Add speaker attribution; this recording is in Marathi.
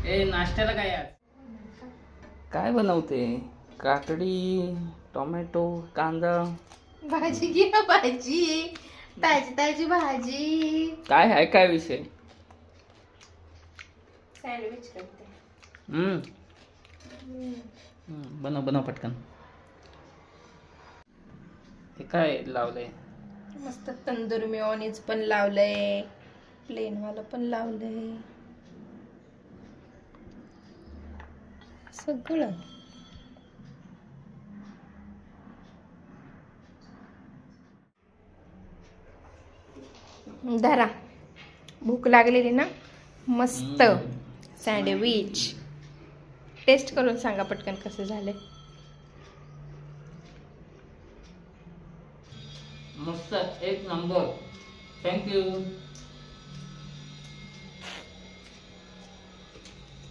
Speaker 1: ए नाश्त्याला काय आज काय बनवते? काकडी, टोमॅटो, कांदा.
Speaker 2: भाजी घ्या भाजी, ताजी ताजी भाजी.
Speaker 1: काय आहे काय विषय?
Speaker 2: सँडविच करते.
Speaker 1: हम्म बनव बनव पटकन. हे काय लावलंय?
Speaker 2: मस्त तंदूर मेयोनीज पण लावलंय, प्लेन वाला पण लावलंय, सगळं. धरा, भूक लागलेली ना, मस्त सँडविच. टेस्ट करून सांगा पटकन कसं झालंय.
Speaker 1: मस्त, एक नंबर. थँक्यू.